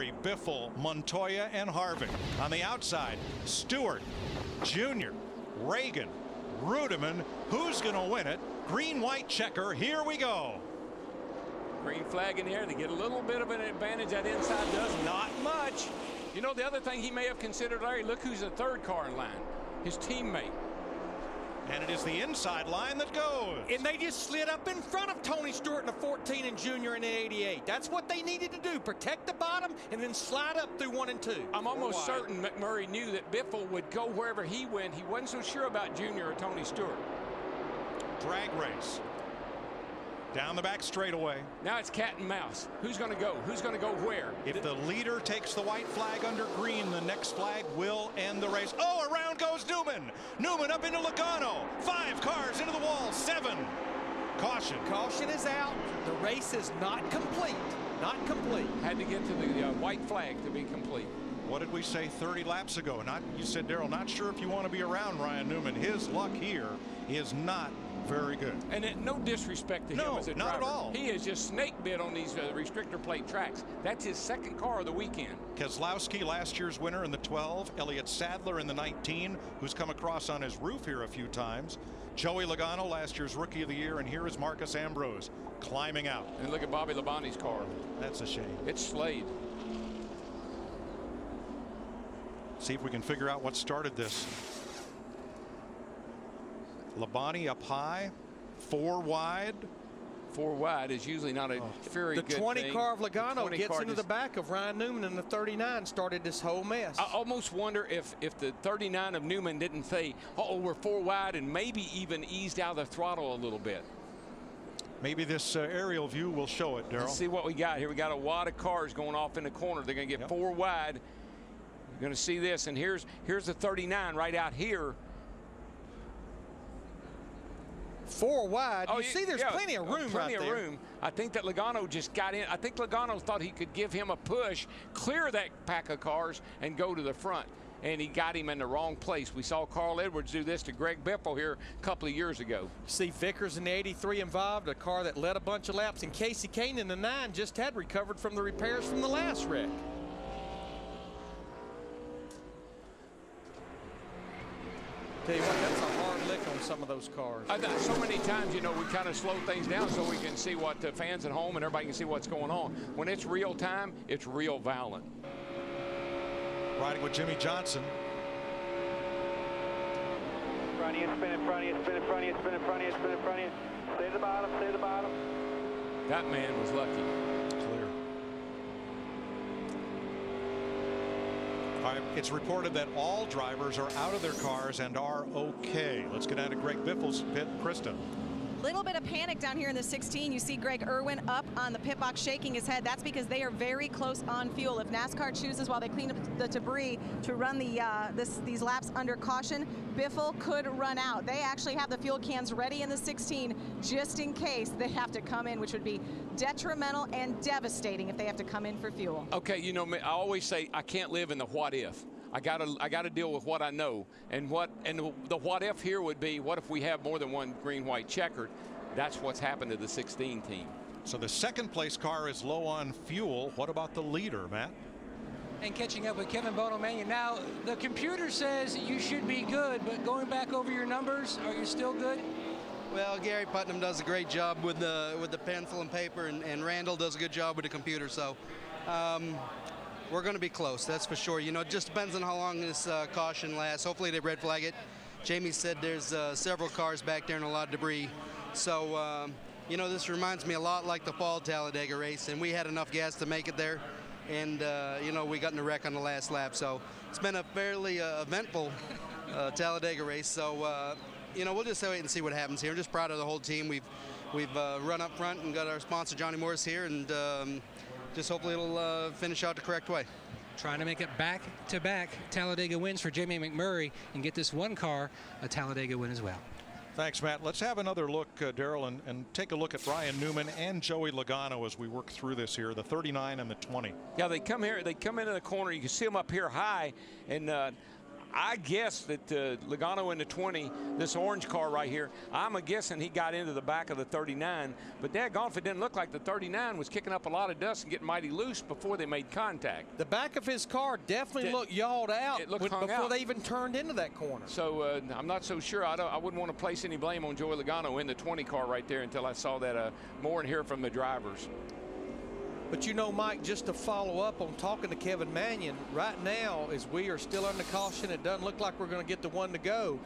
McMurray, Biffle, Montoya, and Harvick. On the outside, Stewart, Jr., Reagan, Rudiman. Who's going to win it? Green-white checker. Here we go. Green flag in the air. They get a little bit of an advantage. That inside does not much. You know, the other thing he may have considered, Larry, look who's the third car in line. His teammate. And it is the inside line that goes. And they just slid up in front of Tony Stewart in the 14 and Junior in the 88. That's what they needed to do. Protect the bottom and then slide up through 1 and 2. I'm almost certain McMurray knew that Biffle would go wherever he went. He wasn't so sure about Junior or Tony Stewart. Drag race. Down the back straightaway. Now it's cat and mouse. Who's going to go? Who's going to go where? If the leader takes the white flag under green, the next flag will end the race. Oh, around goes Newman. Newman up into Logano. 5 cars into the wall. 7. Caution. Caution is out. The race is not complete. Not complete. Had to get to the white flag to be complete. What did we say 30 laps ago? You said, Darrell, not sure if you want to be around Ryan Newman. His luck here is not very good. And no disrespect to him as a driver. Not at all. He is just snake bit on these restrictor plate tracks. That's his second car of the weekend. Keselowski, last year's winner in the 12. Elliott Sadler in the 19, who's come across on his roof here a few times. Joey Logano, last year's Rookie of the Year. And here is Marcus Ambrose climbing out. And look at Bobby Labonte's car. That's a shame. It's Slade. See if we can figure out what started this. Labonte up high, 4 wide. 4 wide is usually not a very good thing. The 20 car of Logano gets into the back of Ryan Newman, and the 39 started this whole mess. I almost wonder if the 39 of Newman didn't say, oh, we're 4 wide, and maybe even eased out the throttle a little bit. Maybe this aerial view will show it, Darrell. Let's see what we got here. We got a wad of cars going off in the corner. They're going to get 4 wide. You're going to see this, and here's the 39 right out here. 4 wide. You see there's plenty of room right there. Plenty of room. I think that Logano just got in. I think Logano thought he could give him a push, clear that pack of cars, and go to the front. And he got him in the wrong place. We saw Carl Edwards do this to Greg Biffle here a couple of years ago. See Vickers in the 83 involved, a car that led a bunch of laps, and Casey Kane in the 9 just had recovered from the repairs from the last wreck. Tell you what, that's a hard lick on some of those cars. So many times, you know, we kind of slow things down so we can see what the fans at home and everybody can see what's going on. When it's real time, it's real violent. Riding with Jimmy Johnson. Front of you, spin in front of you, spin in front of you, spin in front of you, spin in front of you. Stay to the bottom, stay to the bottom. That man was lucky. Clear. All right, it's reported that all drivers are out of their cars and are okay. Let's get down to Greg Biffle's pit. Krista. Little bit of panic down here in the 16. You see Greg Irwin up on the pit box shaking his head. That's because they are very close on fuel. If NASCAR chooses while they clean up the debris to run these laps under caution, Biffle could run out. They actually have the fuel cans ready in the 16 just in case they have to come in, which would be detrimental and devastating if they have to come in for fuel. Okay, you know, I always say I can't live in the what if. I gotta deal with what I know, and the what if here would be, what if we have more than one green white checkered? That's what's happened to the 16 team. So the second place car is low on fuel. What about the leader, Matt? And catching up with Kevin Bonamania. Now the computer says you should be good, but going back over your numbers, are you still good? Well, Gary Putnam does a great job with the pencil and paper, and Randall does a good job with the computer. So. We're going to be close, that's for sure. You know, it just depends on how long this caution lasts. Hopefully they red flag it. Jamie said there's several cars back there and a lot of debris. So, you know, this reminds me a lot like the fall Talladega race, and we had enough gas to make it there. And, you know, we got in a wreck on the last lap. So it's been a fairly eventful Talladega race. So, you know, we'll just wait and see what happens here. I'm just proud of the whole team. We've run up front and got our sponsor Johnny Morris here, and just hopefully it'll finish out the correct way. Trying to make it back-to-back Talladega wins for Jamie McMurray and get this one car a Talladega win as well. Thanks, Matt. Let's have another look, Darrell, and take a look at Ryan Newman and Joey Logano as we work through this here, the 39 and the 20. Yeah, they come here. They come into the corner. You can see them up here high, and I guess that Logano in the 20, this orange car right here, I'm guessing he got into the back of the 39, but daggone if it didn't look like the 39 was kicking up a lot of dust and getting mighty loose before they made contact. The back of his car definitely looked yawed out before they even turned into that corner. So I'm not so sure. I wouldn't want to place any blame on Joey Logano in the 20 car right there until I saw that more and hear from the drivers. But you know, Mike, just to follow up on talking to Kevin Manion, right now, as we are still under caution, it doesn't look like we're going to get the one to go.